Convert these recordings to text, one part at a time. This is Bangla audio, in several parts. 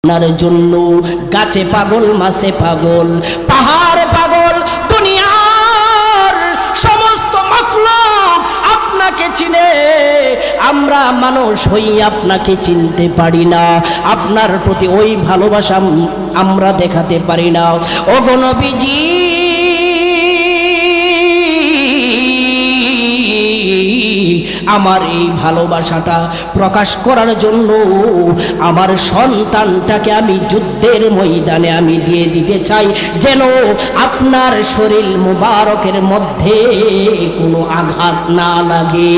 আপনার জন্য গাছে পাগল, মাছে পাগল, পাহাড়ে পাগল, দুনিয়ার সমস্ত মাখলুক আপনাকে চিনে। আমরা মানুষ হই আপনাকে চিনতে পারি না, আপনার প্রতি ওই ভালোবাসা আমরা দেখাতে পারি না। ওগো নবীজি, আমার এই ভালোবাসাটা প্রকাশ করার জন্য আমার সন্তানটাকে আমি যুদ্ধের ময়দানে আমি দিয়ে দিতে চাই, যেন আপনার শরীর মুবারকের মধ্যে কোনো আঘাত না লাগে।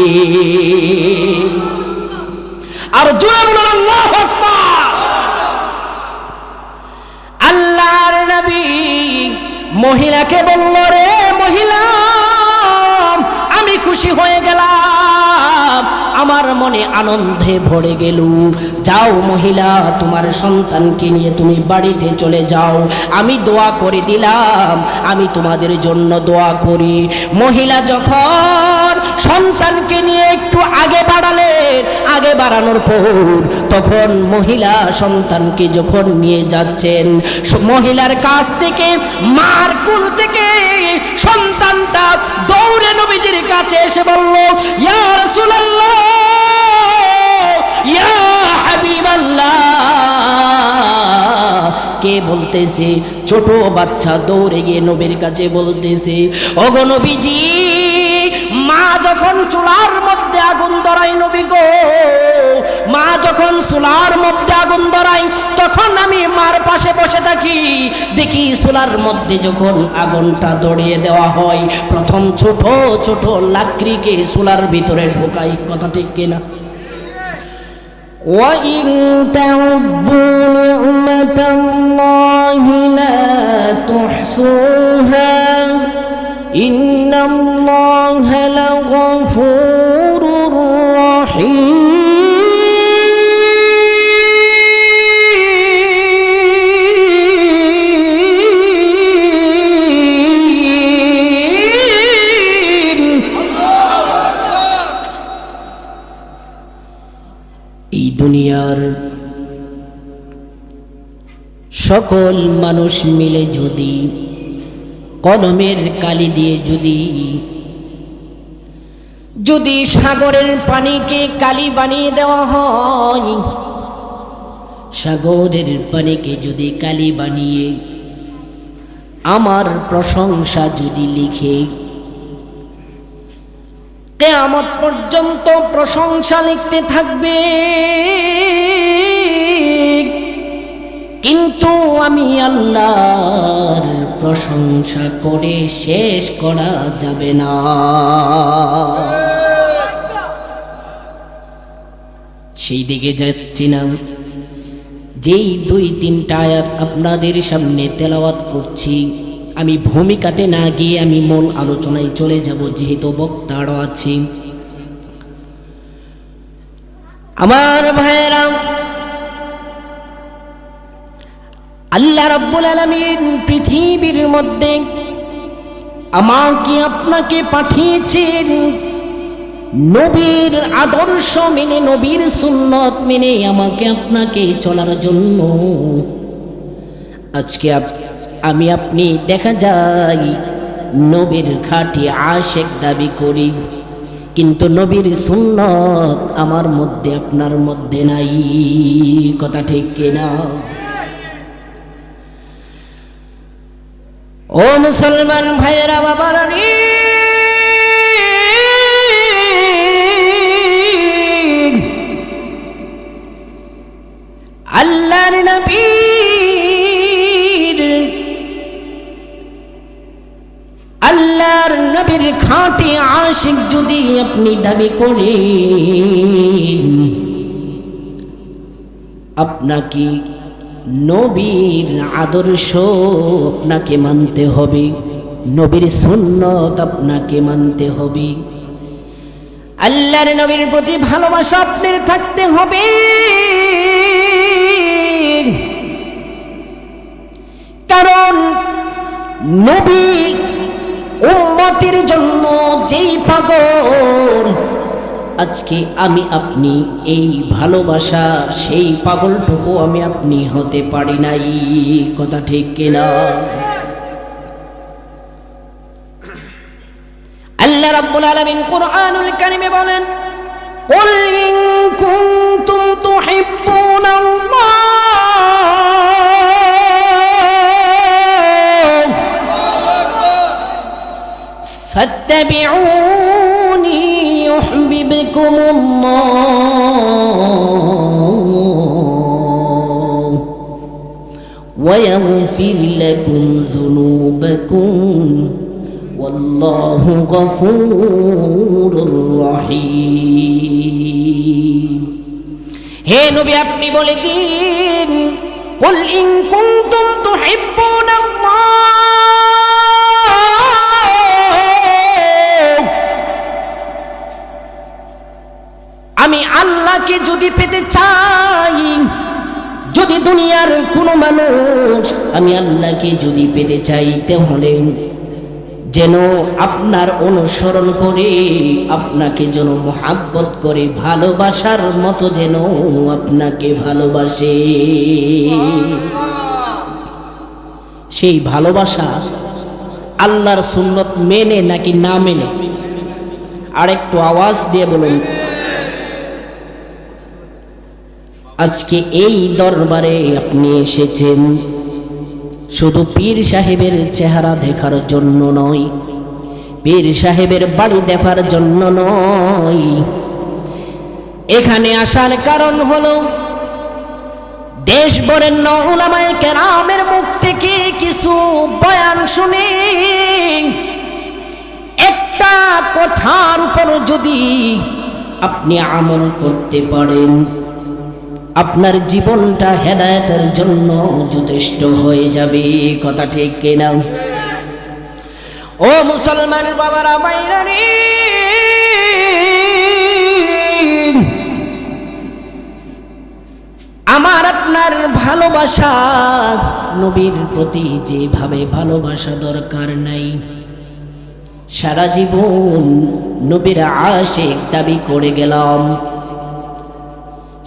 আর জোরে বলুন আল্লাহু আকবার। আল্লাহর নবী মহিলাকে বলল, রে মহিলা, আমি খুশি হয়ে গেলাম, আমার মনে আনন্দে ভরে গেল। যাও মহিলা, তোমার সন্তানকে নিয়ে তুমি বাড়িতে চলে যাও, আমি দোয়া করে দিলাম, আমি তোমাদের জন্য দোয়া করি। মহিলা যখন সন্তানকে নিয়ে একটু আগে বাড়ালেন, আগে বাড়ানোর পর তখন মহিলা সন্তানকে যখন নিয়ে যাচ্ছেন, মহিলার কাছ থেকে, মার কুল থেকে সন্তানটা দৌড়ে নবীজির কাছে এসে বলল, ইয়া রাসূলুল্লাহ, ইয়া হাবিবাল্লাহ। কে বলতেছে? ছোট বাচ্চা দৌড়ে গিয়ে নবীর কাছে বলতেছে, ওগো নবীজি, মা যখন চুলার মধ্যে আগুন ধরাই, নবী গো, মা যখন চুলার মধ্যে আগুন ধরাই, তখন আমি মার পাশে বসে থাকি, দেখি চুলার মধ্যে যখন আগুনটা ধরিয়ে দেওয়া হয়, প্রথম ছোট ছোট লাকড়িকে চুলার ভিতরে ঢোকাই। কথা ঠিক কিনা? وَإِن تَعُدُّوا نِعْمَةَ اللَّهِ لَا تُحْصُوهَا إِنَّ اللَّهَ لَغَفُورٌ رَّحِيمٌ। এই দুনিয়ার সকল মানুষ মিলে যদি কলমের কালি দিয়ে যদি সাগরের পানিকে কালি বানিয়ে দেওয়া হয়, সাগরের পানিকে যদি কালি বানিয়ে আমার প্রশংসা যদি লিখে, কিয়ামত পর্যন্ত প্রশংসা লিখতে থাকবে, কিন্তু আমি আল্লাহর প্রশংসা করে শেষ করা যাবে না। সেই দিকে যাচ্ছি না। যেই 2-3টা আয়াত আপনাদের সামনে তেলাওয়াত করছি, আমি ভূমিকাতে না গিয়ে আমি মূল আলোচনায় চলে যাব, যেহেতু বক্তারও আছে। আমার ভাইয়েরা, আল্লাহ রাব্বুল আলামিন পৃথিবীর মধ্যে আমাকে আপনাকে পাঠিয়েছেন নবীর আদর্শ মেনে, নবীর সুন্নত মেনে আমাকে আপনাকে চলার জন্য। আজকে আমি আপনি দেখা যায় নবীর খাঁটি আশেক দাবি করি, কিন্তু নবীর সুন্নত আমার মধ্যে আপনার মধ্যে নাই। কথা ঠিক কিনা? ও মুসলমান ভাইয়েরা, বাবারা, আল্লাহর নবী আল্লাহর নবীর খাঁটি আশিক যদি আপনি দাবি করেন, আপনাকে নবীর আদর্শ আপনাকে মানতে হবে, নবীর সুন্নত আপনাকে মানতে হবে, আল্লাহর নবীর প্রতি ভালোবাসা আপনার থাকতে হবে। কারণ নবী উম্মতের জন্য যেই পাগল, আজকে আমি আপনি এই ভালোবাসা সেই পাগলটুকু আমি আপনি হতে পারি নাই, কথা ঠিক কিনা? আল্লাহ রাব্বুল আলামিন কুরআনুল কারীমে বলেন, কুল ইন কুনতুম তুহিব্বুনাল্লাহ ফাত্তাবিউনি ইউহিব্বুকুমুল্লাহ ওয়া ইয়াগফির লাকুম যুনুবাকুম ওয়াল্লাহু গফুরুর রহিম। হে নবী, আপনি বলে দিন, কুল ইন কুনতুম তুহিব্বুনাল্লাহ, আমি আল্লাহকে যদি পেতে চাই, যদি দুনিয়ার কোনো মানুষ আমি আল্লাহকে যদি পেতে চাই, তাহলে যেন আপনার অনুসরণ করে, আপনাকে যেন মোহাব্বত করে, ভালোবাসার মতো যেন আপনাকে ভালোবাসে। সেই ভালোবাসা আল্লাহর সুন্নত মেনে নাকি না মেনে? আরেকটু আওয়াজ দিয়ে বলুন। আজকে এই দরবারে আপনি এসেছেন শুধু পীর সাহেবের চেহারা দেখার জন্য নয়, পীর সাহেবের বাড়ি দেখার জন্য নয়। এখানে আসার কারণ হলো দেশ বরেণ্য উলামায়ে কেরামের মুখ থেকে কিছু বয়ান শুনে একটা কথার উপর যদি আপনি আমল করতে পারেন, আপনার জীবনটা হেদায়েতের জন্য যথেষ্ট হয়ে যাবে, কথা ঠিক কিনা? ও মুসলমান বাবারা, ভাইরা রে, আমার আপনার ভালোবাসা নবীর প্রতি যেভাবে ভালোবাসা দরকার নাই, সারা জীবন নবীর আশিক দাবি করে গেলাম।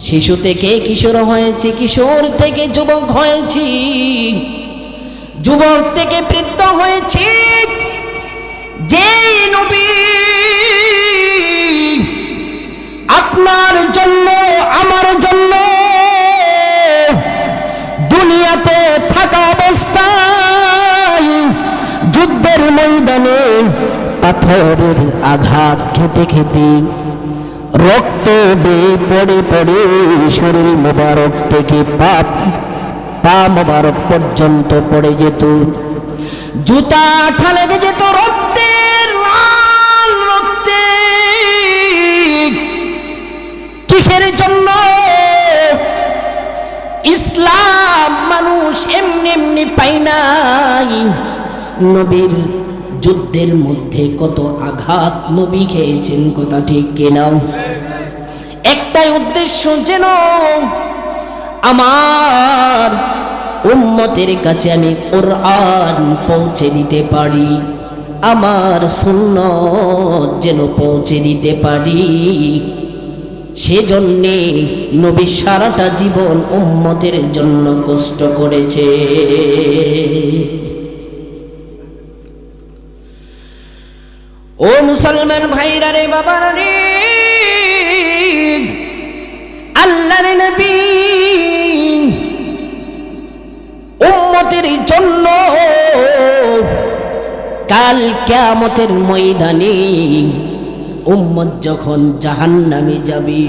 শিশু থেকে কিশোর হয়েছি, কিশোর থেকে যুবক হয়েছি, যুবক থেকে বৃদ্ধ হয়েছি। যে নবী আপনার জন্য আমার জন্য দুনিয়াতে থাকা অবস্থায় যুদ্ধের ময়দানে পাথরের আঘাত খেতে খেতে রক্ত বেয়ে পড়ে পড়ে শরীর মোবারক থেকে পা মোবারক পর্যন্ত পড়ে যেত, জুতা আঠা লেগে যেত রক্তের, লাল রক্তে। কিসের জন্য? ইসলাম মানুষ এমনি এমনি পাই নাই। নবীর যুদ্ধের মধ্যে কত আঘাত নবী খেয়েছেন, কথা ঠিক কিনা? একটাই উদ্দেশ্য, যেন আমার উম্মতের কাছে আমি কোরআন পৌঁছে দিতে পারি, আমার সুন্নাত যেন পৌঁছে দিতে পারি। সেজন্যে নবী সারাটা জীবন উম্মতের জন্য কষ্ট করেছে। ও মুসলমান ভাইরা রে, বাবারা রে, আল্লাহর নবী উম্মতের জন্য কাল কিয়ামতের ময়দানে উম্মত যখন জাহান্নামে যাবে,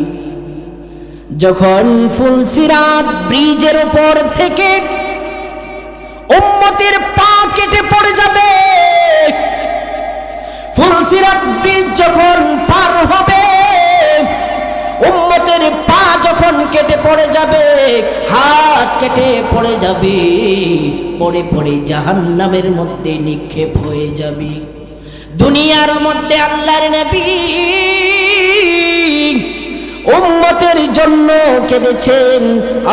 যখন ফুলসিরাত ব্রিজের উপর থেকে উম্মতের পা কেটে পড়ে যাবে, ফুলসিরাত ব্রিজ যখন পার হবে, উম্মতের পা যখন কেটে পড়ে যাবে, হাত কেটে পড়ে যাবে, পড়ে পড়ে জাহান্নামের মধ্যে নিক্ষেপ হয়ে যাবে। দুনিয়ার মধ্যে আল্লাহর নবী উম্মতের জন্য কেঁদেছেন,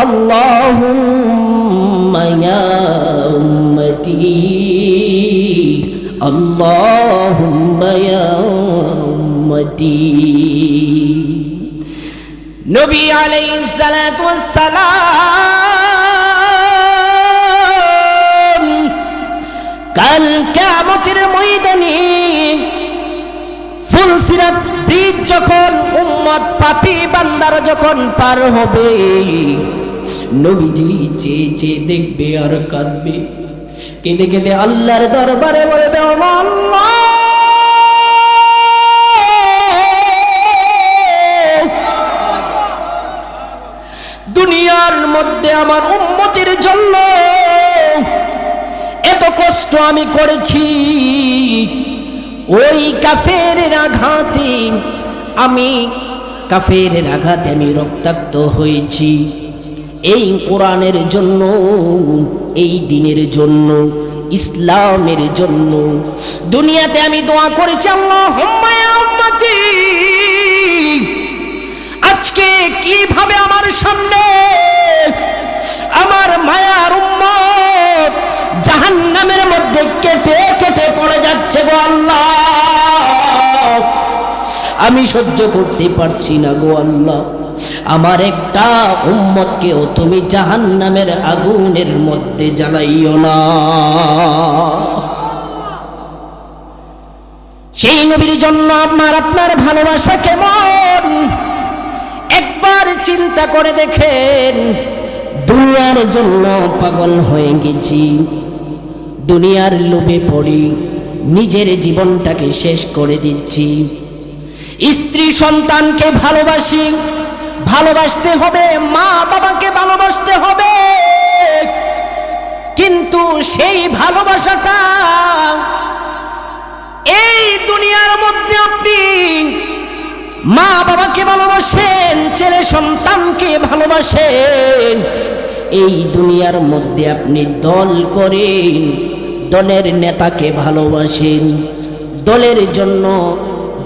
আল্লাহুম্মা ইয়া উম্মতি, আল্লাহুম্মা ইয়া উম্মতি। নবী আলাইহিস সালাতু ওয়াস সালাম কাল কিয়ামতের ময়দানে ফুলসিরাত ব্রিজ যখন উম্মত পাপী বান্দারা যখন পার হবে, নবীজি চেয়ে চেয়ে দেখবে আর কাঁদবে, কেঁদে কেঁদে আল্লাহর দরবারে বলবে, ও আল্লাহ, দুনিয়ার মধ্যে আমার উম্মতের জন্য এত কষ্ট আমি করেছি, ওই কাফেরের আঘাতে আমি রক্তাক্ত হয়েছি। এই কোরআনের জন্য, এই দ্বীনের জন্য, ইসলামের জন্য দুনিয়াতে আমি দোয়া করেছি, আল্লাহুম্মা ইয়া উম্মতি, আজকে কিভাবে আমার সামনে আমার মায়ার উম্মত জাহান্নামের মধ্যে কেটে কেটে পড়ে যাচ্ছে গো আল্লাহ, আমি সহ্য করতে পারছি না গো আল্লাহ, আমার একটা উম্মতকেও তুমি জাহান্নামের আগুনের মধ্যে জ্বালাইও না। সেই নবীর জন্য আপনার ভালোবাসা কেমন একবার চিন্তা করে দেখেন। দুনিয়ার জন্য পাগল হয়ে গেছি, দুনিয়ার লোভে পড়ি নিজের জীবনটাকে শেষ করে দিচ্ছি। স্ত্রী সন্তানকে ভালোবাসি, ভালোবাসতে হবে, মা বাবাকে ভালোবাসতে হবে, কিন্তু সেই ভালোবাসাটা এই দুনিয়ার মধ্যে আপনি মা বাবাকে ভালোবাসেন, ছেলে সন্তানকে ভালোবাসেন, এই দুনিয়ার মধ্যে আপনি দল করেন, দলের নেতাকে ভালোবাসেন, দলের জন্য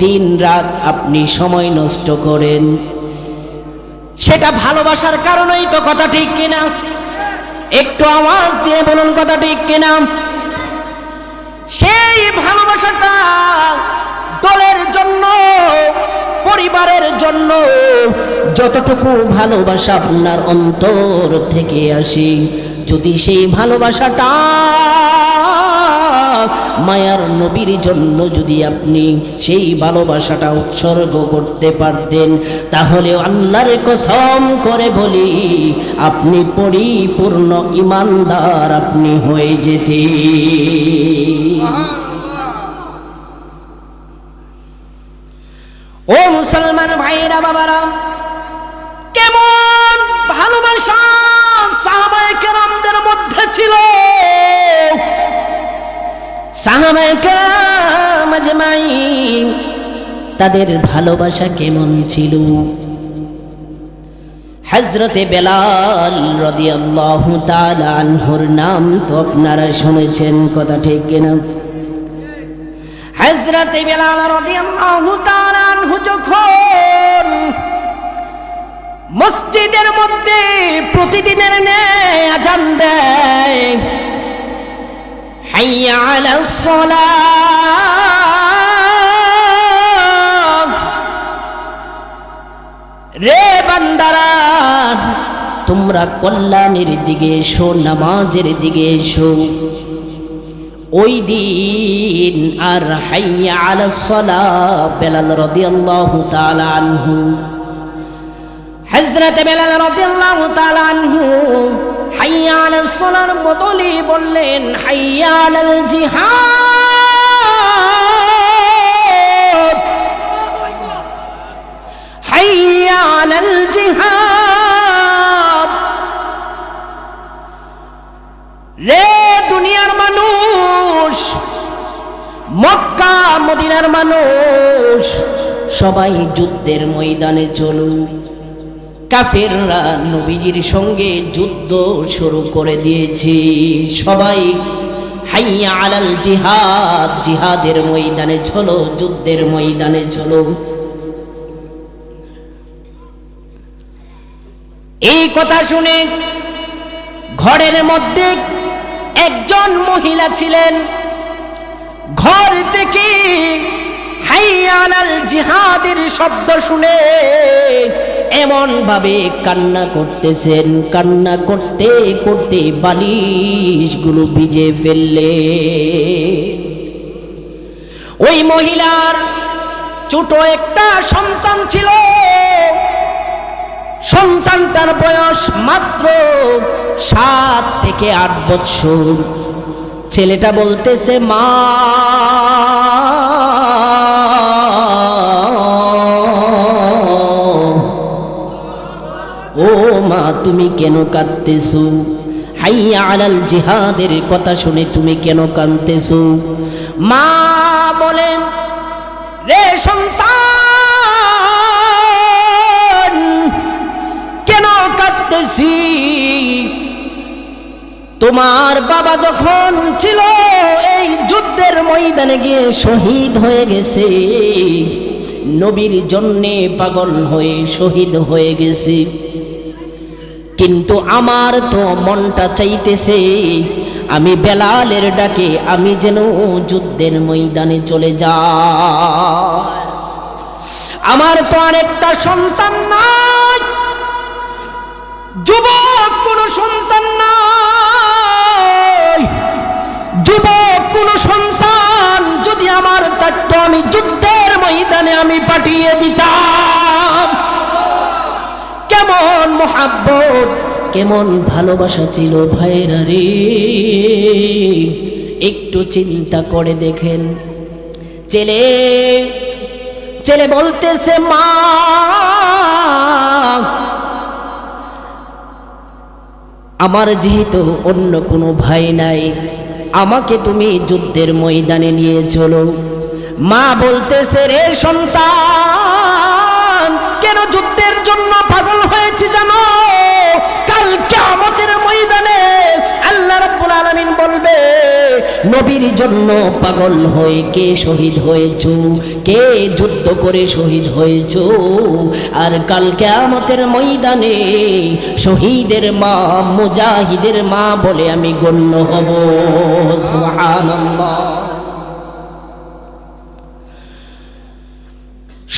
দিন রাত আপনি সময় নষ্ট করেন, সেটা ভালোবাসার কারণেই তো, কথা ঠিক কিনা? একটু আওয়াজ দিয়ে বলুন কথা ঠিক কিনা? সেই ভালোবাসাটা দলের জন্য, পরিবারের জন্য, যতটুকু ভালোবাসা আপনার অন্তর থেকে আসে, যদি সেই ভালোবাসাটা মায়ার নবীর জন্য যদি আপনি সেই ভালোবাসাটা উৎসর্গ করতে পারতেন, তাহলে আল্লাহর কসম করে বলি আপনি পরিপূর্ণ ঈমানদার আপনি হয়ে যেতেন। ও মুসলমান ভাইরা বাবারা, কেমন ভালোবাসা সাহাবায়ে কেরামদের মধ্যে ছিল! সাহাবায়ে কেরাম আজমাইন তাদের ভালোবাসা কেমন ছিল! হযরতে বেলাল রাদিয়াল্লাহু তাআলা আনহুর নাম তো আপনারা শুনেছেন, কথা ঠিক কিনা? হযরতে বেলাল রাদিয়াল্লাহু তাআলা আনহু যখন মসজিদের মধ্যে প্রতিদিনের ন্যায় আযান দেয়, হাইয়া আলাস সালাহ, রে বান্দারা তোমরা কল্যাণের দিকে এসো, নামাজের দিকে এসো, ওই দিন আর হাইয়া আলাস সালাহ বেলাল রাদিয়াল্লাহু তাআলা আনহু, হযরত বেলাল রাদিয়াল্লাহু তাআলা আনহু হাইয়া আলাস সালার বদলে বললেন হাইয়া আলাল জিহাদ, হাইয়া আলাল জিহাদ। রে দুনিয়ার মানুষ, মক্কা মদিনার মানুষ, সবাই যুদ্ধের ময়দানে চলো। কাফেররা নবীজির সঙ্গে যুদ্ধ শুরু করে দিয়েছে, সবাই হাইয়া আলাল জিহাদ, জিহাদের ময়দানে চলো, যুদ্ধের ময়দানে চলো। এই কথা শুনে ঘরের মধ্যে একজন মহিলা ছিলেন, ঘর থেকে হাইয়া আলাল জিহাদের শব্দ শুনে এমন ভাবে কান্না করতেছেন, কান্না করতে করতে বালিশগুলো ভিজে ফেললে। ওই মহিলার ছোট একটা সন্তান ছিল, সন্তানটার বয়স মাত্র 7 থেকে 8 বছর। ছেলেটা বলতেছে, মা ও মা, তুমি কেন কাঁদতেছো? হাইয়া আলাল জিহাদের কথা শুনে তুমি কেন কাঁদতেছো? মা বলেন, রে সন্তান, কেন কাঁদতেছি? তোমার বাবা যখন ছিল এই যুদ্ধের ময়দানে গিয়ে শহীদ হয়ে গেছে, নবীর জন্যে পাগল হয়ে শহীদ হয়ে গেছে। কিন্তু আমার তো মনটা চাইতেছে আমি বেলালের ডাকে আমি যেন যুদ্ধের ময়দানে চলে যাই। আমার তো আরেকটা সন্তান নাই, যুবক কোনো সন্তান নাই। যুবক কোনো সন্তান যদি আমার থাকতো, আমি যুদ্ধের ময়দানে আমি পাঠিয়ে দিতাম। কেমন মোহাব্বত, কেমন ভালোবাসা ছিল ভাইরা রে। একটু চিন্তা করে দেখেন। ছেলে বলতেছে, মা আমার যেহেতু অন্য কোনো ভাই নাই, আমাকে তুমি যুদ্ধের ময়দানে নিয়ে চলো। মা বলতেছে, রে সন্তান, কেন যুদ্ধের জন্য পাগল হয়েছে জানো? কাল কিয়ামতের ময়দানে আল্লাহ রাব্বুল আলামিন বলবে, নবীর জন্য পাগল হয়ে কে শহীদ হয়েছো, কে যুদ্ধ করে শহীদ হয়েছো। আর কাল কিয়ামতের ময়দানে শহীদের মা, মুজাহিদের মা বলে আমি গণ্য হব। সুবহানাল্লাহ।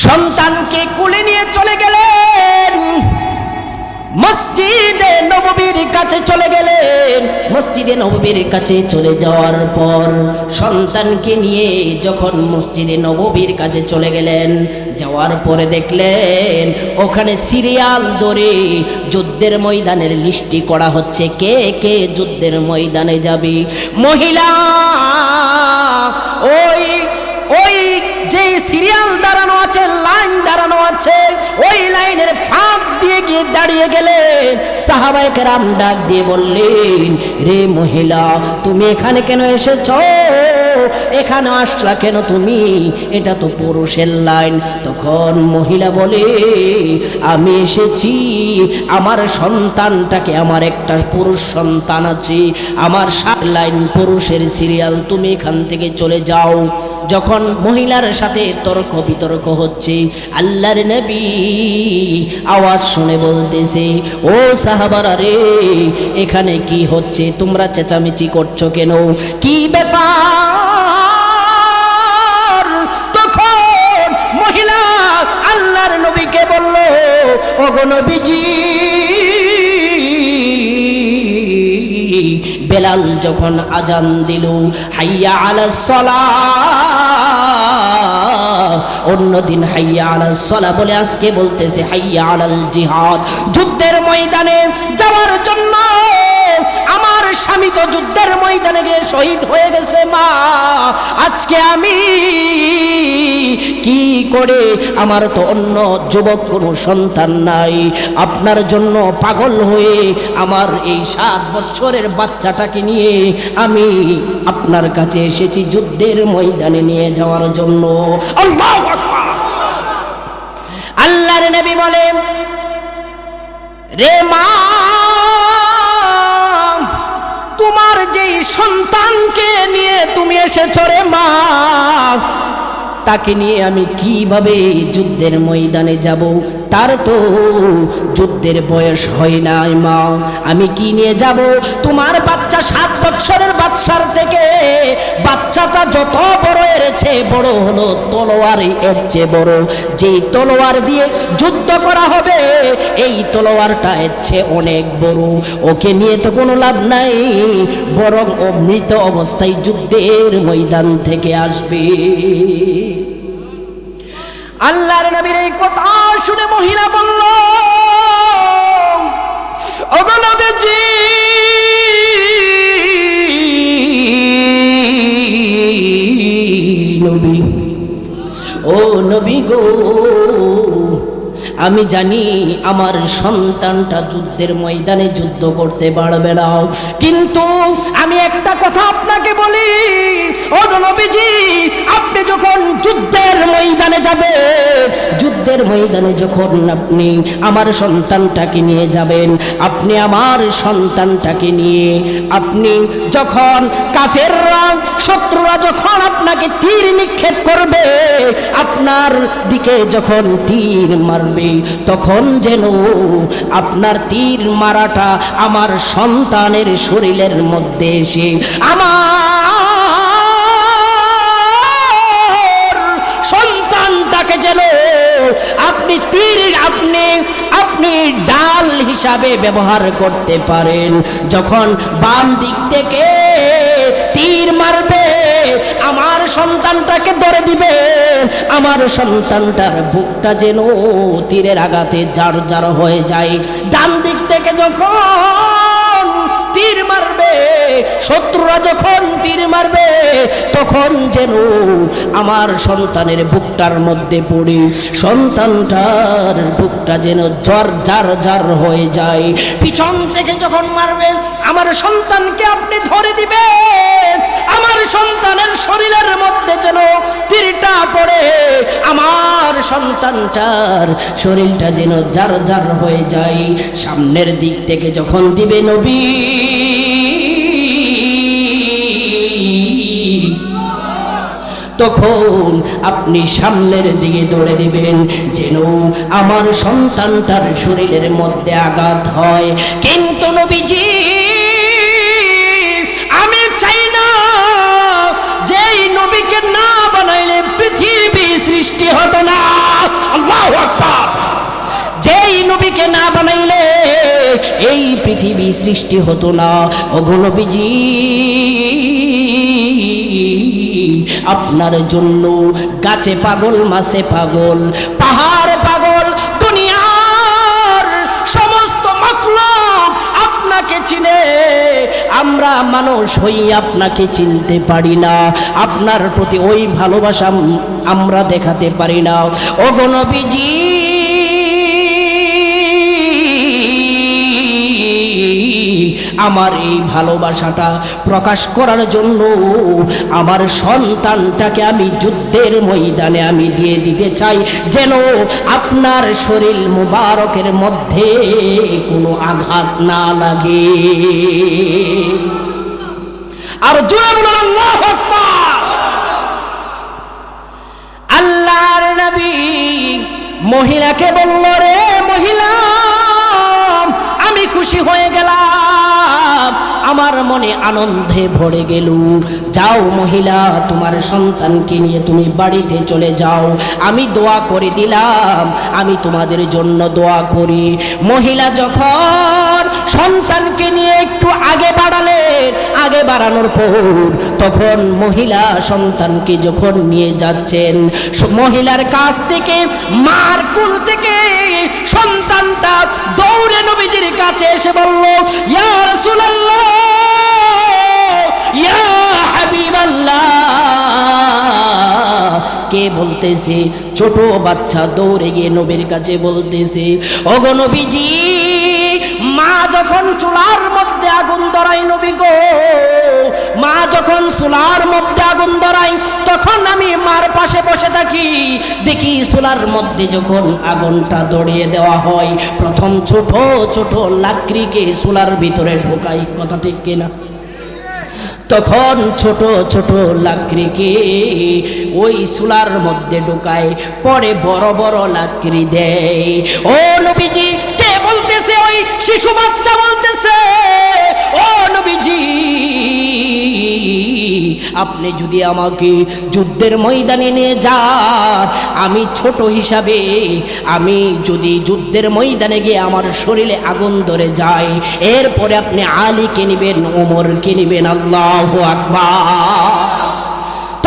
সন্তানকে কোলে নিয়ে চলে গেলেন, মসজিদে নববীর কাছে চলে গেলেন। মসজিদে নববীর কাছে চলে যাওয়ার পর সন্তানকে নিয়ে যখন মসজিদে নববীর কাছে চলে গেলেন, যাওয়ার পরে দেখলেন ওখানে সিরিয়াল ধরে যুদ্ধের ময়দানের লিস্টি করা হচ্ছে, কে কে যুদ্ধের ময়দানে যাবে। মহিলা ওই যে সিরিয়াল দাঁড়ানো আছে, লাইন দাঁড়ানো আছে, ওই লাইনের ফাঁক দিয়ে গিয়ে দাঁড়িয়ে গেলেন। সাহাবায়ে কেরাম ডাক দিয়ে বললেন, রে মহিলা, তুমি এখানে কেন এসেছো? এখানে আসলা কেন তুমি? এটা তো পুরুষের লাইন। তখন মহিলা বলে, আমি এসেছি আমার সন্তানটাকে, আমার একটা পুরুষ সন্তান আছে, আমার 7 লাইন পুরুষের সিরিয়াল, তুমি এখান থেকে চলে যাও। যখন মহিলার সাথে তর্ক বিতর্ক হচ্ছে, আল্লাহর নবী আওয়াজ শুনে বলতেছে, ও সাহাবারা রে, এখানে কি হচ্ছে? তোমরা চেঁচামেচি করছো কেন? কি ব্যাপার? তখন মহিলা আল্লাহর নবীকে বলল, ওগো নবীজি, বেলাল যখন আজান দিল, হাইয়া আলাস সালাহ, অন্যদিন হাইয়া আলাস সালাহ বলে, আজকে বলতেছে হাইয়া আলাল জিহাদ। যুদ্ধের ময়দানে যাওয়ার জন্য আমার স্বামী তো যুদ্ধের ময়দানে গিয়ে শহীদ হয়ে গেছে। মা, আজকে আমি কি করে? আমার তো অন্য যুবক কোনো সন্তান নাই। আপনার জন্য পাগল হয়ে আমার এই 7 বছরের বাচ্চাটাকে নিয়ে আমি আপনার কাছে এসেছি যুদ্ধের ময়দানে নিয়ে যাওয়ার জন্য। আল্লাহু আকবার। আল্লাহর নবী বলেন, রে মা, তোমার যেই সন্তানকে নিয়ে তুমি এসেছো রে মা, তাকে নিয়ে আমি কিভাবে যুদ্ধের ময়দানে যাব? তার তো যুদ্ধের বয়স হয় নাই মা, আমি কি নিয়ে যাব? তোমার বাচ্চা 7 বছরের বাচ্চার থেকে বাচ্চাটা যত বড় এর চেয়ে বড় হলো, তলোয়ার এর চেয়ে বড়। যেই তলোয়ার দিয়ে যুদ্ধ করা হবে এই তলোয়ারটা এর চেয়ে অনেক বড়, ওকে নিয়ে তো কোনো লাভ নাই, বরং ও মৃত অবস্থায় যুদ্ধের ময়দান থেকে আসবে। আল্লাহর নবীর এই কথা শুনে মহিলা বলল, ওগো নবীজি, নবী, ও নবী গো, আমি জানি আমার সন্তানটা যুদ্ধের ময়দানে যুদ্ধ করতে পারবে না, কিন্তু আমি একটা কথা আপনাকে বলি, ও নবীজি, আপনি যখন যুদ্ধের ময়দানে যাবেন, যুদ্ধের ময়দানে যখন আপনি আমার সন্তানটাকে নিয়ে যাবেন, আপনি আমার সন্তানটাকে নিয়ে আপনি যখন কাফেররা, শত্রুরা যখন আপনাকে তীর নিক্ষেপ করবে, আপনার দিকে যখন তীর মারবে, তখন যেন আপনার তীর মারাটা আমার সন্তানের শরীরের মধ্যে এসে আমার সন্তানটাকে যেন আপনি তীর আপনি ডাল হিসাবে ব্যবহার করতে পারেন। যখন বাম দিক থেকে তীর মারবে, আমার সন্তানটাকে ধরে দিবে, আমার সন্তানটার বুকটা যেন তীরের আঘাতে জার জার হয়ে যায়। ডান দিক থেকে যখন তীর মারবে, শত্রুরা যখন তীর মারবে, তখন যেন আমার সন্তানের বুকটার মধ্যে পড়ে সন্তানটার বুকটা যেন জ্বর জার জার হয়ে যায়। পিছন থেকে যখন মারবে, আমার সন্তানকে আপনি ধরে দিবেন, আমার সন্তানের শরীরের মধ্যে যেন তীরটা পড়ে আমার সন্তানটার শরীরটা যেন জার জার হয়ে যায়। সামনের দিক থেকে যখন দিবে নবী, তখন আপনি সামনের দিকে দৌড়ে দিবেন যেন আমার সন্তানটার শরীরের মধ্যে আঘাত হয়। কিন্তু নবীজি, আমি চাই না যেই নবীকে না বানাইলে পৃথিবী সৃষ্টি হতো না। আল্লাহু আকবার। যেই নবীকে না বানাইলে এই পৃথিবী সৃষ্টি হতো না। ওগো নবীজি, আপনার জন্য গাছে পাগল, মাছে পাগল, পাহাড় পাগল, দুনিয়ার সমস্ত মাখলুক আপনাকে চিনে, আমরা মানুষ হই আপনাকে চিনতে পারি না, আপনার প্রতি ওই ভালোবাসা আমরা দেখাতে পারি না। ওগো নবীজি, আমার এই ভালোবাসাটা প্রকাশ করার জন্য আমার সন্তানটাকে আমি যুদ্ধের ময়দানে আমি দিয়ে দিতে চাই, যেন আপনার শরীর মুবারকের মধ্যে কোনো আঘাত না লাগে। আর জোরে বলুন আল্লাহু আকবার। আল্লাহর নবী মহিলাকে বলল, রে মহিলা, আমি খুশি হয়ে গেলাম, আমার মনে আনন্দে ভরে গেল। যাও মহিলা, তোমার সন্তানকে নিয়ে তুমি বাড়িতে চলে যাও, আমি দোয়া করে দিলাম, আমি তোমাদের জন্য দোয়া করি। মহিলা যখন সন্তানকে নিয়ে একটু আগে বাড়ালেন, আগে বাড়ানোর পর তখন মহিলা সন্তানকে যখন নিয়ে যাচ্ছেন, মহিলার কাছ থেকে, মার কুল থেকে সন্তানটা দৌড়ে নবীজির কাছে এসে বলল, ইয়া রাসূলুল্লাহ, ইয়া হাবিবাল্লাহ। কে বলতেছে? ছোট বাচ্চা দৌড়ে গিয়ে নবীর কাছে বলতেছে, ওগো নবীজি, মা যখন চুলার মধ্যে আগুন ধরাই, নবী গো, মা যখন চুলার মধ্যে আগুন ধরাই, তখন আমি মার পাশে বসে থাকি, দেখি চুলার মধ্যে যখন আগুনটা ধরিয়ে দেওয়া হয়, প্রথম ছোট ছোট লাকড়িকে চুলার ভিতরে ঢোকাই। কথা ঠিক কিনা? তখন ছোট ছোট লাকড়িকে ওই চুলার মধ্যে ঢুকায়, পরে বড় বড় লাকড়ি দেয়। ও নবীজি, কে বলতেছে? ওই শিশু বাচ্চা বলতেছে, ও নবীজি, আপনি যদি আমাকে যুদ্ধের ময়দানে নিয়ে যান, আমি ছোট হিসাবে আমি যদি যুদ্ধের ময়দানে গিয়ে আমার শরীরে আগুন ধরে যায়, এরপরে আপনি আলীকে নেবেন, ওমরকে নেবেন। আল্লাহু আকবার।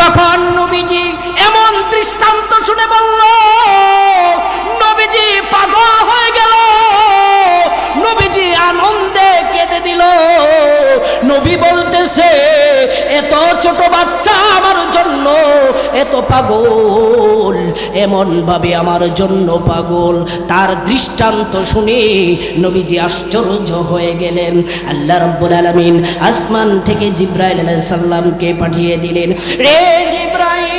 তখন নবীজি এমন দৃষ্টান্ত শুনে বলল, নবীজি পাগল হয়ে গেল, নবীজি আনন্দে কেঁদে দিল। নবী বলতেছে, এত ছোট বাচ্চা আমার জন্য এত পাগল, এমন ভাবে আমার জন্য পাগল। তার দৃষ্টান্ত শুনে নবীজি আশ্চর্য হয়ে গেলেন। আল্লাহ রাব্বুল আলামিন আসমান থেকে জিবরাইল আলাইহিস সালামকে পাঠিয়ে দিলেন। রে জিবরাইল,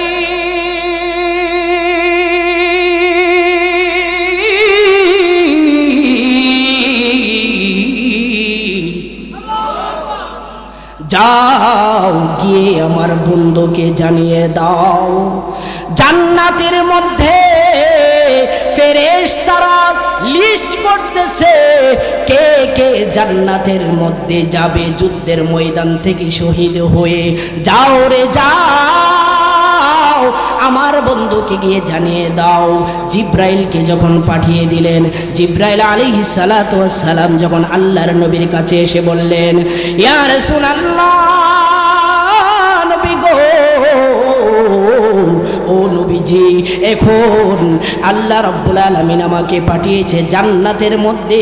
যাও গিয়ে আমার বন্ধুকে জানিয়ে দাও, জান্নাতের মধ্যে ফেরেশতারা লিস্ট করতেছে কে কে জান্নাতের মধ্যে যাবে যুদ্ধের ময়দান থেকে শহীদ হয়ে। যাও রে যাও, আমার বন্ধুকে গিয়ে জানিয়ে দাও। জিব্রাইলকে যখন পাঠিয়ে দিলেন, জিব্রাইল আলাইহিস সালাতু ওয়াস সালাম যখন আল্লাহর নবীর কাছে এসে বললেন, ইয়া রাসূলুল্লাহ, নবী গো, ও নবীজি, এখন আল্লাহ রাব্বুল আলামিন আমাকে পাঠিয়েছে জান্নাতের মধ্যে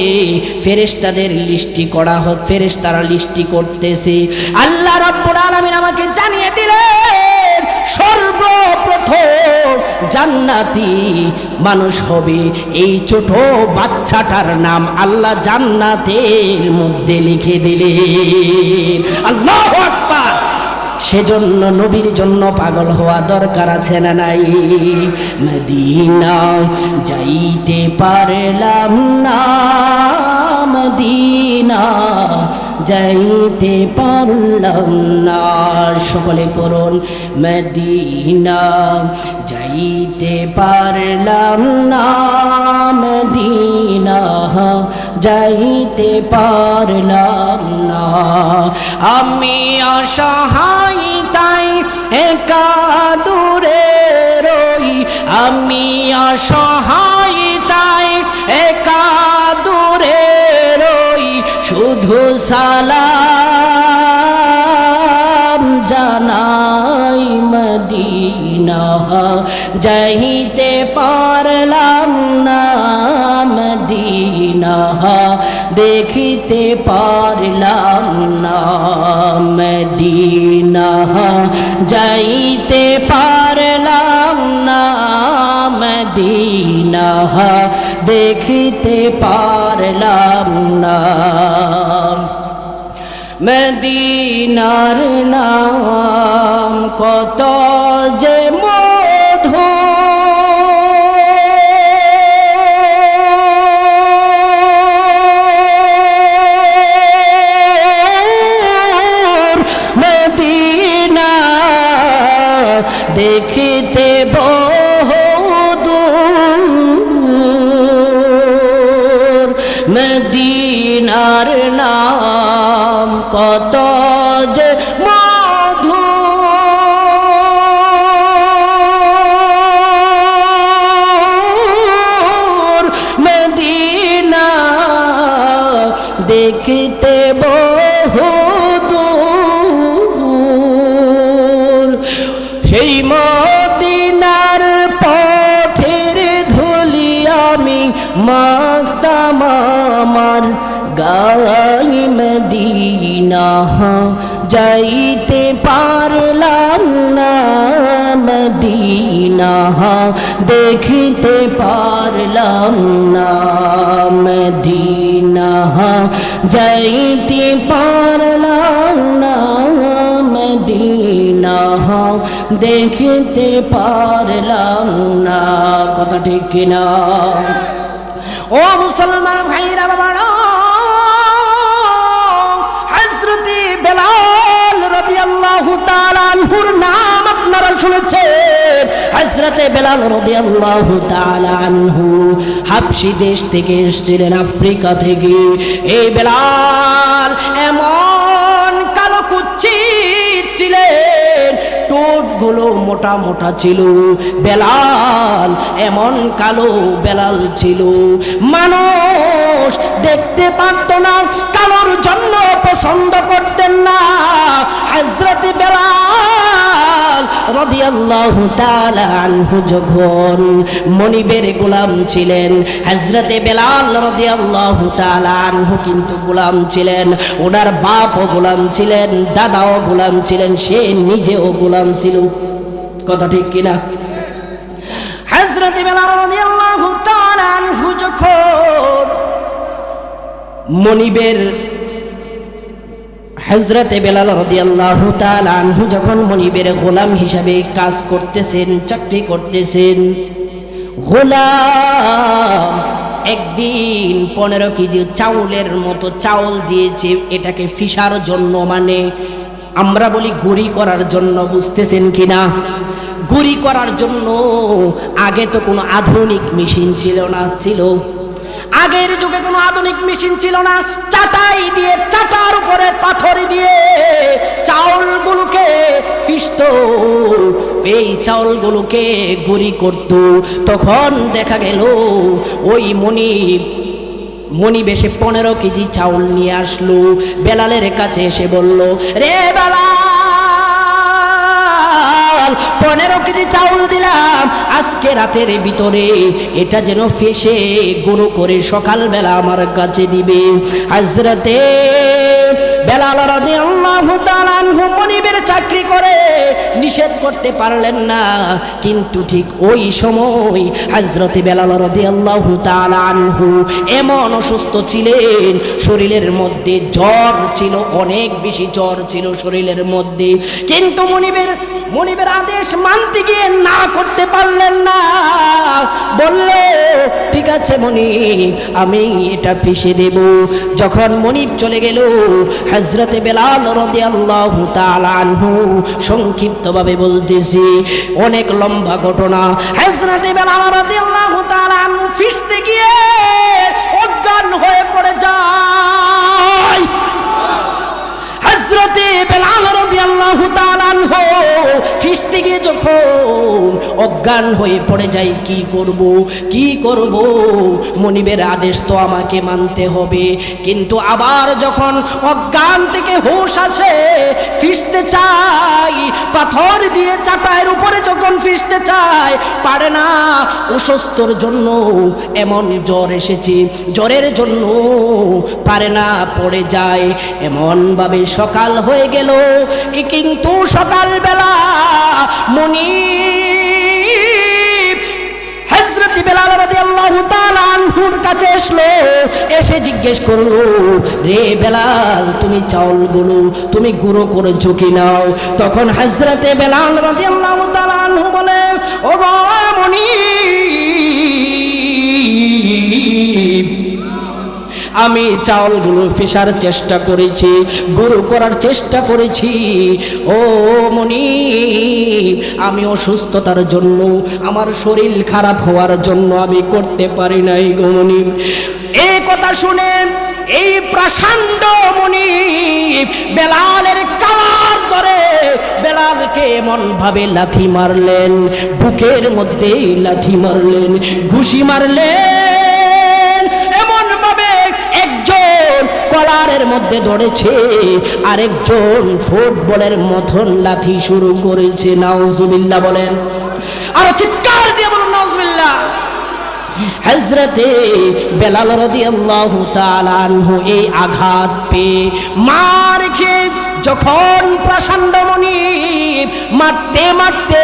ফেরেশতাদের লিস্টি করা হোক, ফেরেশতারা লিস্টি করতেছে। আল্লাহ রাব্বুল আলামিন আমাকে জানিয়ে দিলেন সর্বপ্রথম জান্নাতি মানুষ হবে এই ছোট বাচ্চাটার নাম আল্লাহ জান্নাতের মধ্যে লিখে দিলেন। আল্লাহু আকবার। সেজন্য নবীর জন্য পাগল হওয়া দরকার আছে না নাই? মদিনা যাইতে পারলাম না, মদিনা যাইতে পারলাম না। সকলে পড়ুন, মদিনা যাইতে পারলাম না, মদিনা যাইতে পারলাম না। আমি অসহায় তাই একা দূরে রই, আমি অসহায় তাই একা দূরে রই, শুধু সালাম জানাই মদিনা যাইতে পারলাম না, মদিনা দেখিতে পারলাম না, মদিনা যাইতে পারলাম না, মদিনা দেখিতে পারলাম না। মদিনার নাম কত যে মধুর, মদিনা দেখিতে বহুদূর, মদিনার নাম কত যে মধুর, মদিনা দেখিতে বহুদূর। সেই মদিনার পথের ধুলি আমি মাখতাম আমার গাই, মদিনা যাইতে পারলাম না, মদিনা দেখিতে পারলাম না, মদিনা যাইতে পারলাম না, মদিনা দেখিতে পারলাম না। কথা ঠিক কিনা? ও মুসলমান ভাইরা বাবারা, হযরত বেলাল রাদিয়াল্লাহু তাআলা আনহুর নাম আপনারা শুনেছেন। হযরতে বেলাল রাদিয়াল্লাহু তাআলা আনহু হাবশী দেশ থেকে এসেছিলেন, আফ্রিকা থেকে। এই বেলাল এমন কালো কুচ্ছিত ছিলেন, ঠোঁটগুলো মোটা মোটা ছিল। বেলাল এমন কালো বেলাল ছিল, মানুষ দেখতে পারত না, কালোর জন্য পছন্দ করতেন না। হযরত বেলাল রাদিয়াল্লাহু তাআলা আনহু যখন মনিবের গোলাম ছিলেন, হযরত বেলাল রাদিয়াল্লাহু তাআলা আনহু কিন্তু গোলাম ছিলেন, ওনার বাপও গোলাম ছিলেন, দাদাও গোলাম ছিলেন, সে নিজেও গোলাম ছিল। কথা ঠিক কিনা? হযরত বেলাল রাদিয়াল্লাহু তাআলা আনহু যখন মনিবের হযরতে বেলাল রাদিয়াল্লাহু তাআলা আনহু যখন মনিবের গোলাম হিসাবে কাজ করতেছেন, চাকরি করতেছেন, গোলাম একদিন 15 কেজি চাউলের মতো চাউল দিয়েছে, এটাকে ফিসার জন্য, মানে আমরা বলি গুঁড়ি করার জন্য, বুঝতেছেন কিনা? গুঁড়ি করার জন্য। আগে তো কোনো আধুনিক মেশিন ছিল না, ছিল আগের যুগে কোনো আধুনিক মেশিন ছিল না। চাটাই দিয়ে, চাটার উপরে পাথর দিয়ে চাউলগুলোকে ফিসত, এই চাউলগুলোকে গুঁড়ি করত। তখন দেখা গেল ওই মনিব এসে 15 কেজি চাউল নিয়ে আসলো, বেলালের কাছে এসে বলল, রে বেলাল, 15 কেজি চাউল দিলাম, আজকে রাতের ভিতরে এটা যেন ফেসে গুঁড়ো করে সকালবেলা আমার কাছে দিবে। হযরতে বেলাল রাদিয়াল্লাহু তাআলা আনহু মনিবের চাকরি করে, নিষেধ করতে পারলেন না। কিন্তু ঠিক ওই সময় হযরতে বেলাল রাদিয়াল্লাহু তাআলা আনহু এমন অসুস্থ ছিলেন, শরীরের মধ্যে জ্বর ছিল, অনেক বেশি জ্বর ছিল শরীরের মধ্যে। কিন্তু মনিবের আদেশ মানতে গিয়ে না করতে পারলেন না। বললে, ঠিক আছে মনিব, আমি এটা পিষে দেব। যখন মনিব চলে গেল, হযরতে বেলাল রাদিয়াল্লাহু তাআলা আনহু, সংক্ষিপ্তভাবে বলতেছি, অনেক লম্বা ঘটনা। হযরতে বেলাল রাদিয়াল্লাহু তাআলা আনহু ফিসতে গিয়ে অজ্ঞান হয়ে পড়ে যায়। হযরতে বেলাল রাদিয়াল্লাহু তাআলা আনহু ফিসতে গিয়ে যখন অজ্ঞান হয়ে পড়ে যায়, কি করব? মনিবের আদেশ তো আমাকে মানতে হবে। কিন্তু আবার যখন অজ্ঞান থেকে হুঁশ আসে, ফিসতে চাই, পাথর দিয়ে চাটাইয়ের উপরে যখন ফিসতে চায়, পারে না, অসুস্থর জন্য এমন জ্বর এসেছে, জ্বরের জন্য পারে না, পড়ে যায়। এমন ভাবে সকাল হয়ে গেল। কিন্তু সকালবেলা মনিব হযরত বেলাল রাদিয়াল্লাহু তাআলা আনহুর কাছে আসলো, এসে জিজ্ঞেস করলো, রে বেলাল, তুমি চাউলগুলো তুমি গুঁড়ো করেছো কিনা? তখন হযরত বেলাল রাদিয়াল্লাহু তাআলা আনহু বলে, ও গো মনিব, আমি চাউলগুলো ফেসার চেষ্টা করেছি, গুঁড়ো করার চেষ্টা করেছি। ও মনিব, আমি অসুস্থতার জন্য, আমার শরীর খারাপ হওয়ার জন্য আমি করতে পারি নাই গো মনিব। এই কথা শুনে এই প্রাসান্ড মনিব বেলালের কালার ধরে বেলালকে এমন ভাবে লাথি মারলেন, বুকের মধ্যে লাথি মারলেন, ঘুষি মারলেন, এমন ভাবে একজন কলারের মধ্যে ধরেছে, আরেকজন ফুটবলের মতন লাথি শুরু করেছে। নাউজুবিল্লাহ বলেন, আর চিৎকার দিয়ে বলুন নাউজুবিল্লাহ। হযরতে বেলাল রাদিয়াল্লাহু তাআলা আনহু এই আঘাত পেয়ে মার খেয়ে যখন প্রচণ্ড মনিব মারতে মারতে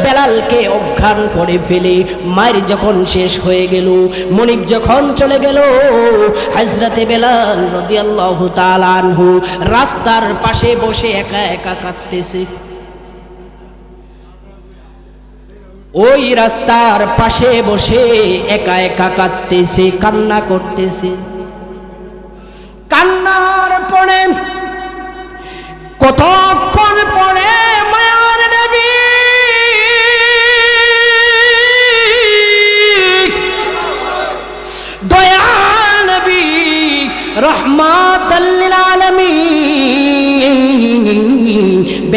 বেলালকে অজ্ঞান করে ফেলে, মায়ের যখন শেষ হয়ে গেল, মনিব যখন চলে গেল, হযরতে বেলাল রাদিয়াল্লাহু তাআলা আনহু রাস্তার পাশে বসে একা একা কাঁদতেছে। ওই রাস্তার পাশে বসে একা একা কাঁদতেছে, কান্না করতেছে। কান্নার পরে কতক্ষণ পরে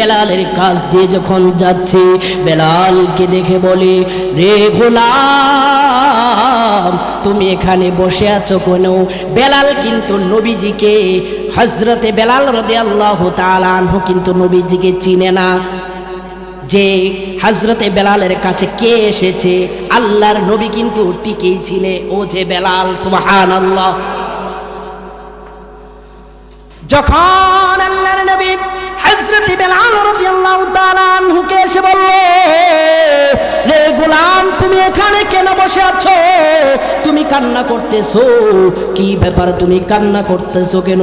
বেলালের কাছ দিয়ে যখন যাচ্ছে, বেলালকে দেখে বলে, রে গোলাম তুমি এখানে বসে আছো কেন? বেলাল কিন্তু নবীজিকে, হযরতে বেলাল রাদিয়াল্লাহু তাআলা আনহু কিন্তু নবীজিকে চিনে না, যে হযরতে বেলালের কাছে কে এসেছে আল্লাহর নবী কিন্তু ঠিকই চিনে, ও যে বেলাল। সুবহানাল্লাহ। যখন আল্লাহর নবী হযরতে বেলাল রাদিয়াল্লাহু তাআলা আনহুকে এসে বলল, রে গোলাম তুমি এখানে কেন বসে আছো? তুমি কান্না করতেছো, কি ব্যাপার তুমি কান্না করতেছো কেন?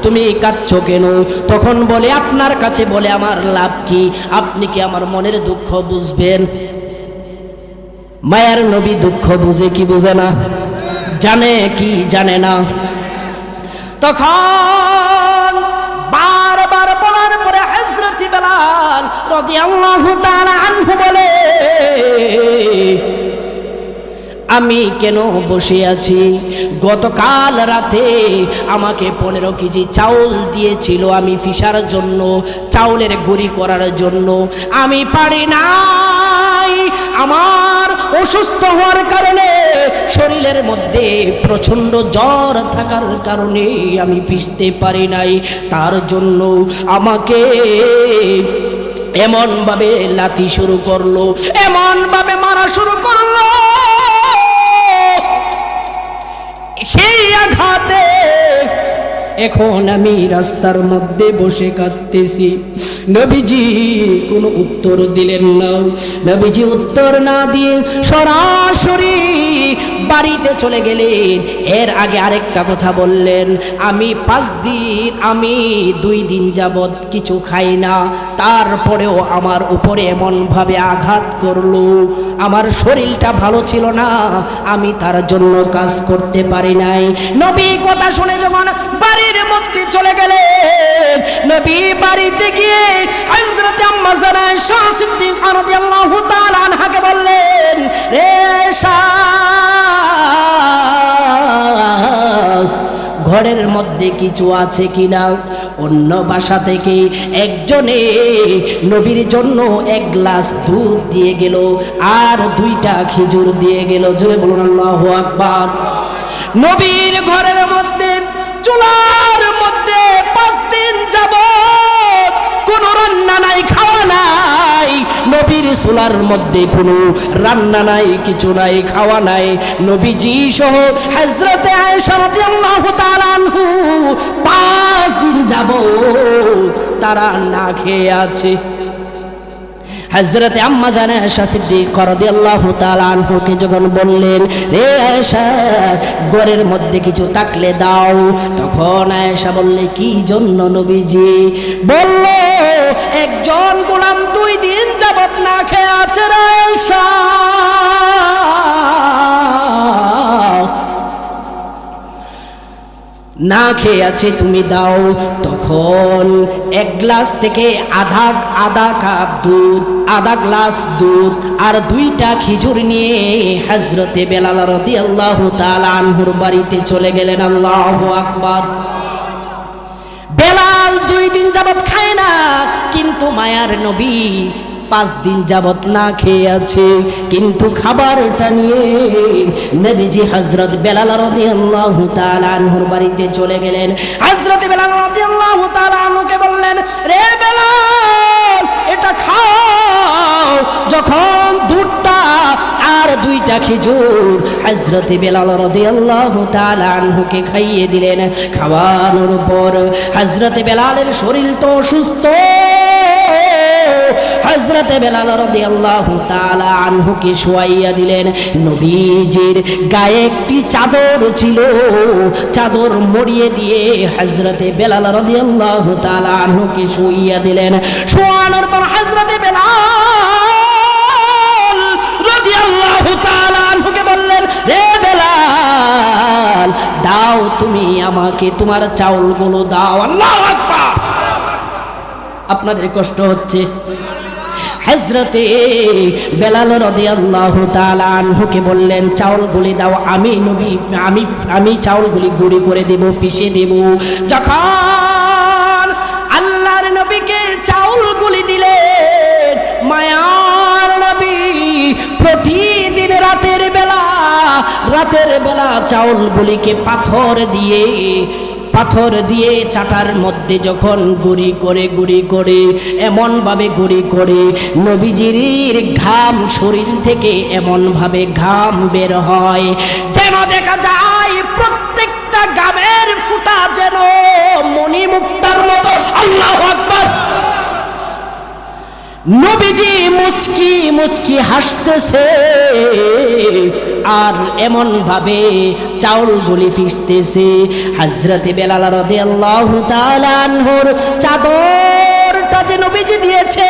তুমি কাঁদছো কেন? তখন বলে, আপনার কাছে বলে আমার লাভ কি? আপনি কি আমার মনের দুঃখ বুঝবেন? মায়ার নবী দুঃখ বুঝে কি বুঝে না? জানে কি জানে না? তখন বারবার বলার পরে হযরত বেলাল রাদিয়াল্লাহু তাআলা আনহু বলে, আমি কেন বসে আছি? গতকাল রাতে আমাকে 15 কেজি চাউল দিয়েছিল আমি ফিসার জন্য, চাউলের গুঁড়ি করার জন্য। আমি পারি নাই, আমার অসুস্থ হওয়ার কারণে, শরীরের মধ্যে প্রচণ্ড জ্বর থাকার কারণে আমি পিষতে পারি নাই। তার জন্য আমাকে এমন ভাবে লাথি শুরু করলো, এমন ভাবে মারা শুরু করলো, সেই আঘাতে এখন আমি রাস্তার মধ্যে বসে কাঁদতেছি। নবীজি কোনো উত্তর দিলেন না। নবীজি উত্তর না দিয়ে সরাসরি বাড়িতে চলে গেলেন। এর আগে আরেকটা কথা বললেন, আমি 2 দিন যাবৎ কিছু খাই না, তারপরেও আমার উপরে এমনভাবে আঘাত করলো, আমার শরীরটা ভালো ছিল না, আমি তার জন্য কাজ করতে পারি নাই। নবী কথা শুনে যখন বাড়ির মধ্যে চলে গেলেন, নবী বাড়িতে গিয়ে হযরত আম্মা জানা আয়েশা সিদ্দিকা রাদিয়াল্লাহু তাআলা আনহাকে বললেন, রে আয়েশা ঘরের মধ্যে কিছু আছে কিনা? অন্য বাসা থেকে একজনে নবীর জন্য 1 গ্লাস দুধ দিয়ে গেল আর 2টা খেজুর দিয়ে গেল। জোরে বলুন আল্লাহু আকবার। নবীর ঘরের মধ্যে চুলার মধ্যে 5 দিন যাবত কোনো রান্না নাই, খাওয়া নাই। নবীর চুলার মধ্যে কোনো রান্না নাই, কিছু নাই, খাওয়া নাই। নবীজি সহ হযরত আয়েশা রাদিয়াল্লাহু তাআলা আনহু 5 দিন যাবত তারা না খেয়ে আছে। হযরত আম্মা জানা আয়েশা সিদ্দিকা রাদিয়াল্লাহু তাআলা আনহুকে যখন বললেন, রে আয়েশা ঘরের মধ্যে কিছু থাকলে দাও, তখন আয়েশা বললে, কি জন্য নবীজি? বলল, একজন গোলাম 2 দিন যাবত না খেয়ে আছে রে আয়েশা। না খেয়ে আছে, তুমি দাও। তখন 1 গ্লাস থেকে আধা কাপ দুধ, আধা গ্লাস দুধ আর 2টা খেজুর নিয়ে হযরতে বেলাল রাদিয়াল্লাহু তাআলা আনহুর বাড়িতে চলে গেলেন। আল্লাহু আকবার। বেলাল 2 দিন যাবত খায় না, কিন্তু মায়ার নবী 5 দিন যাবত না খেয়ে আছে, কিন্তু খাবারটা নিয়ে নবীজি হযরত বেলাল রাদিয়াল্লাহু তাআলা আনহুর বাড়িতে চলে গেলেন। হযরত বেলাল রাদিয়াল্লাহু তাআলা আনহুকে বললেন, রে বেলাল এটা খাও। যখন দুধটা আর 2টা খেজুর হযরত বেলাল রাদিয়াল্লাহু তাআলা আনহুকে খাইয়ে দিলেন। খাওয়ানোর পর হযরত বেলালের শরীর তো অসুস্থ, হযরত বেলাল রাদিয়াল্লাহু তাআলা আনহুকে শোয়াইয়া দিলেন। নবীজির গায়ে একটি চাদর ছিল, চাদর মুড়িয়ে দিয়ে হযরত বেলাল রাদিয়াল্লাহু তাআলা আনহুকে শুইয়া দিলেন। শোয়ানোর পর হযরত বেলাল রাদিয়াল্লাহু তাআলা আনহুকে বললেন, রে বেলাল দাও, তুমি আমাকে তোমার চাউলগুলো দাও। আল্লাহু আকবার। আপনাদের কষ্ট হচ্ছে? হযরতে বেলাল রাদিয়াল্লাহু তাআলা আনহুকে বললেন, চাউলগুলি দাও, আমি চাউলগুলি গুঁড়ি করে দেব, পিষে দেব। যখন আল্লাহর নবীকে চাউলগুলিকে পাথর দিয়ে চাটার মধ্যে যখন গুঁড়ি করে এমন ভাবে গুঁড়ি করে নবীজির ঘাম শরীর থেকে এমন ভাবে ঘাম বের হয় যেন দেখা যায় প্রত্যেকটা ঘামের ফোঁটা যেন মণিমুক্তার মতো। আল্লাহু আকবার। নবীজি মুচকি মুচকি হাসতেছে আর এমন ভাবে চাউলগুলি ফিসতেছে। হযরতে বেলাল রাদিয়াল্লাহু তাআলা আনহুর চাদরটা যে নবীজি দিয়েছে,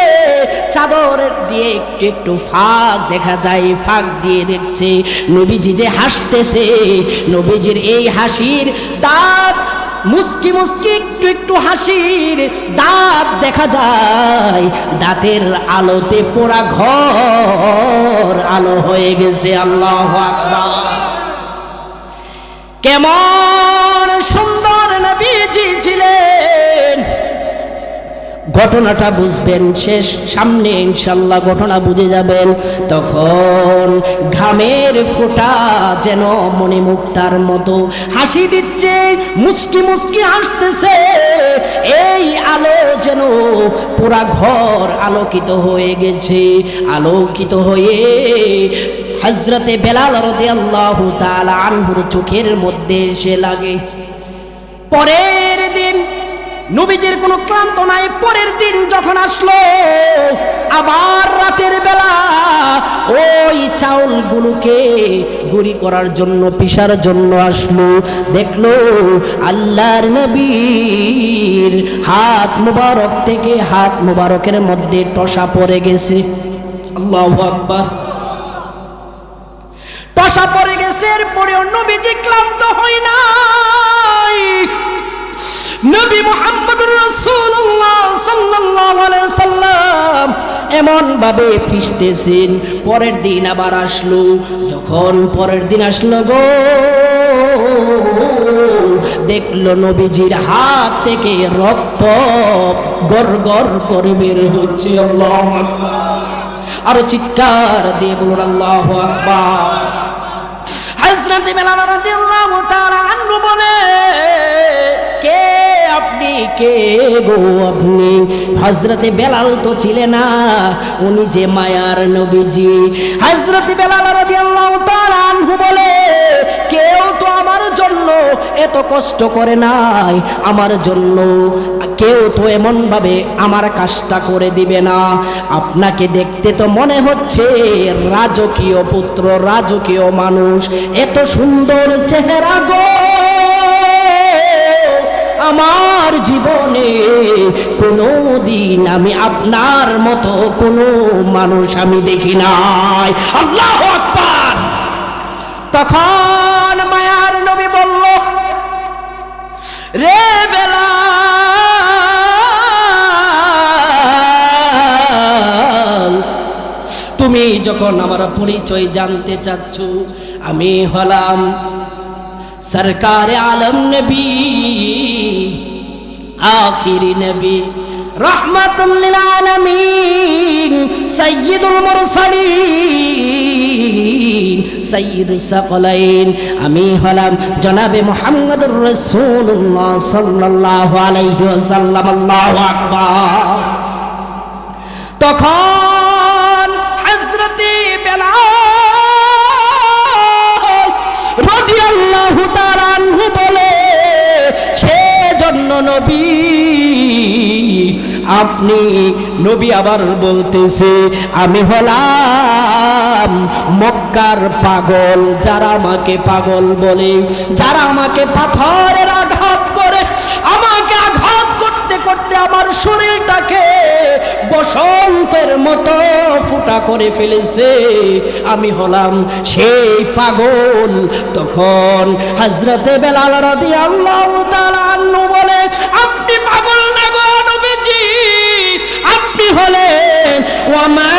চাদর দিয়ে একটু একটু ফাঁক দেখা যায়, ফাঁক দিয়ে দেখছে নবীজি যে হাসতেছে। নবীজির এই হাসির দাঁত মুস্কি মুস্কি একটু একটু হাসির দাঁত দেখা যায়, দাঁতের আলোতে পুরা ঘর আলো হয়ে গেছে। আল্লাহু আকবার। কেমন সুন্দর নবীজি ছিলেন, ঘটনাটা বুঝবেন শেষ সামনে ইনশাআল্লাহ ঘটনা বুঝে যাবেন। তখন ঘামের ফোঁটা যেন মণিমুক্তার মতো হাসি দিচ্ছে, মুস্কি মুস্কি হাসতেছে। এই আলো যেন পুরা ঘর আলোকিত হয়ে গেছে। আলোকিত হয়ে হযরতে বেলাল রাদিয়াল্লাহু তাআলা আনহুর চোখের মধ্যে এসে লাগে। পরের দিন নবীজির কোনো ক্লান্ত নাই। পরের দিন যখন আসলো, আবার রাতের বেলা ওই চাউলগুলোকে গুঁড়ি করার জন্য পিষার জন্য আসলো, দেখলো আল্লাহর নবীর হাত মুবারক থেকে হাত মুবারকের মধ্যে টসা পড়ে গেছে। আল্লাহু আকবার। টসা পড়ে গেছে। এরপরেও নবীজি ক্লান্ত হয় নাই। নবী মুহাম্মদুর রাসূলুল্লাহ সাল্লাল্লাহু আলাইহি সাল্লাম এমন ভাবে ফিসতেছেন। পরের দিন আবার আসলো। যখন পরের দিন আসলো গো, দেখলো নবীজির হাত থেকে রক্ত গড়গড় করে বের হচ্ছে। আল্লাহু আকবার। আরো চিৎকার দিয়ে বলুন আল্লাহু আকবার। হযরতে বেলাল রাদিয়াল্লাহু তাআলা আনহু বলে, কে আপনি, কে গো আপনি? হযরতে বেলাল তো ছিলেন না, উনি যে মায়ার নবীজি। হযরতে বেলাল রাদিয়াল্লাহু তাআলা আনহু বলে, কেউ তো আমার জন্য এত কষ্ট করে নাই, আমার জন্য কেউ তো এমন ভাবে আমার কাজটা করে দিবে না। আপনাকে দেখতে তো মনে হচ্ছে রাজকীয় পুত্র, রাজকীয় মানুষ, এত সুন্দর চেহারা গো। আমার জীবনে কোনোদিন আমি আপনার মতো কোনো মানুষ আমি দেখি নাই। আল্লাহু আকবার। তখন মায়ার নবী বলল, রে বেলাল, তুমি যখন আমার পরিচয় জানতে চাচ্ছ, আমি হলাম সরকারে আলম নবী, আখিরি নবী, রাহমাতুল লিল আলামিন, সাইয়্যিদুল মুরসালিন, সাইয়্যিদুস সাকলাইন। আমি হলাম জনাবে মুহাম্মদুর রাসূলুল্লাহ সাল্লাল্লাহু আলাইহি ওয়াসাল্লাম। আল্লাহু আকবার। তখন হযরতে বেলাল রাদিয়াল্লাহু তাআলা আনহু বলে, সেজন্য নবী আপনি নবী আবার বলতেছে, আমি হলাম মক্কার পাগল। যারা আমাকে পাগল বলে, যারা আমাকে পাথরের আঘাত করে, আমাকে আঘাত করতে করতে আমার শরীরটাকে বসন্তের মতো ফুটা করে ফেলেছে, আমি হলাম সেই পাগল। তখন হযরতে বেলাল রাদিয়াল্লাহু তাআলা আনহু বলে, আপনি পাগল না গো নবীজি, আপনি হলেন ওয়ামা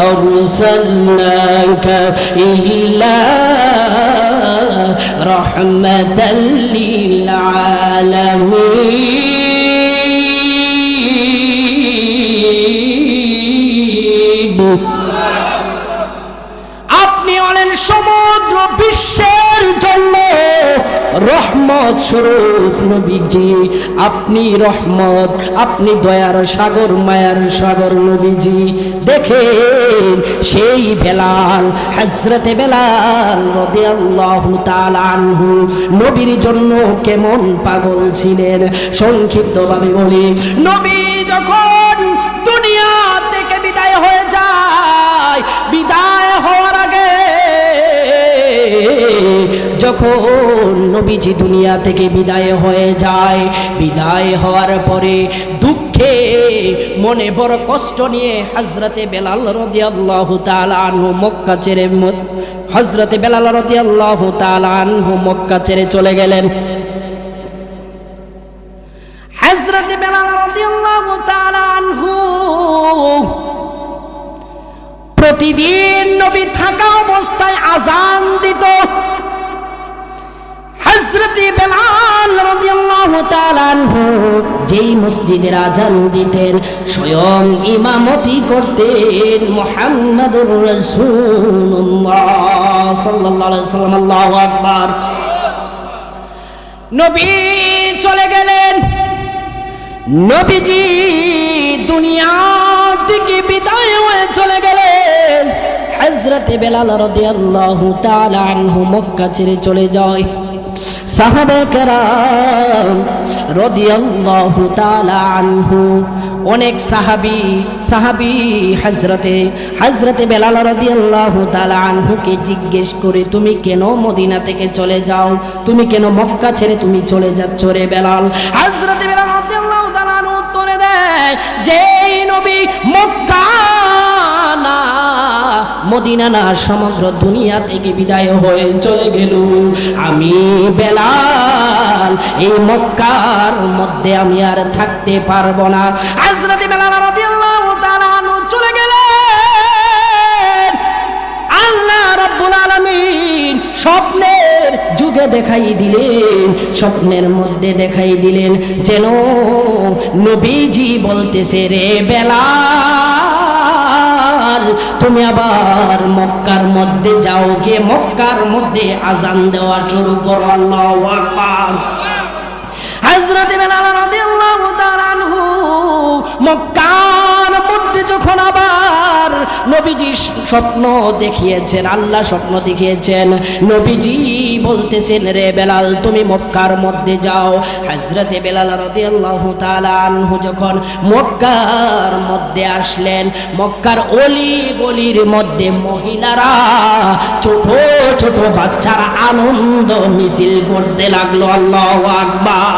আরসালনাকা ইল্লা রাহমাতাল লিল আলামিন। রহমত স্বরূপ নবীজি, আপনি রহমত, আপনি দয়ার সাগর, মায়ার সাগর নবীজি। দেখেন সেই বেলাল, হযরতে বেলাল রাদিয়াল্লাহু তাআলা আনহু নবীর জন্য কেমন পাগল ছিলেন। সংক্ষিপ্তভাবে বলি, নবী যখন দুনিয়া থেকে বিদায় হয়ে যায়, বিদায় হওয়ার আগে, যখন নবীজি দুনিয়া থেকে বিদায় হয়ে যায়, বিদায় হওয়ার পরে দুঃখে মনে বড় কষ্ট নিয়ে হযরতে বেলাল রাদিয়াল্লাহু তাআলা আনহু মক্কা ছেড়ে, হযরতে বেলাল রাদিয়াল্লাহু তাআলা আনহু মক্কা ছেড়ে চলে গেলেন। হযরতে বেলাল রাদিয়াল্লাহু তাআলা আনহু প্রতিদিন নবী থাকা অবস্থায় আযান দিত। হযরতে বেলাল রাদিয়াল্লাহু তাআলা আনহু যেই মসজিদের আযান দিতেন, স্বয়ং ইমামতি করতেন মুহাম্মাদুর রাসূলুল্লাহ সাল্লাল্লাহু আলাইহি ওয়াসাল্লাম। আল্লাহু আকবার। নবী চলে গেলেন, নবীজি দুনিয়া থেকে বিদায় হয়ে চলে গেলেন। হযরতে বেলাল রাদিয়াল্লাহু তাআলা আনহু মক্কা ছেড়ে চলে যায়। সাহাবায়ে কেরাম রাদিয়াল্লাহু তাআলা আনহু, অনেক সাহাবী হযরতে বেলাল রাদিয়াল্লাহু তাআলা আনহুকে জিজ্ঞেস করে, তুমি কেন মদিনা থেকে চলে যাও, তুমি কেন মক্কা ছেড়ে তুমি চলে যাচ্ছ রে বেলাল? হযরতে বেলাল রাদিয়াল্লাহু তাআলা আনহু উত্তরে দেয়, যেই নবী মক্কা না, মদিনা না, সমগ্র দুনিয়া থেকে বিদায় হয়ে চলে গেল, আমি বেলাল এই মক্কার মধ্যে আমি আর থাকতে পারবো না। হযরতে বেলাল রাদিয়াল্লাহু তাআলা আনহু চলে গেলেন। আল্লাহ রাব্বুল আলামিন স্বপ্নের যুগে দেখাই দিলেন, স্বপ্নের মধ্যে দেখাই দিলেন, যেন নবীজি বলতেছে, রে বেলাল তুমি আবার মক্কার মধ্যে যাও, গিয়ে মক্কার মধ্যে আযান দেওয়া শুরু করো। আল্লাহু আকবার। হযরতে বেলাল রাদিয়াল্লাহু তাআলা আনহু মক্কার মধ্যে যখন আবার নবীজি স্বপ্ন দেখিয়েছেন, আল্লাহ স্বপ্ন দেখিয়েছেন, নবীজি বলতেছেন, রে বেলাল তুমি মক্কার মধ্যে যাও। হযরতে বেলাল রাদিয়াল্লাহু তাআলা আনহু যখন মক্কার মধ্যে আসলেন, মক্কার অলি গলির মধ্যে মহিলারা, ছোট ছোট বাচ্চারা আনন্দ মিছিল করতে লাগলো। আল্লাহু আকবার।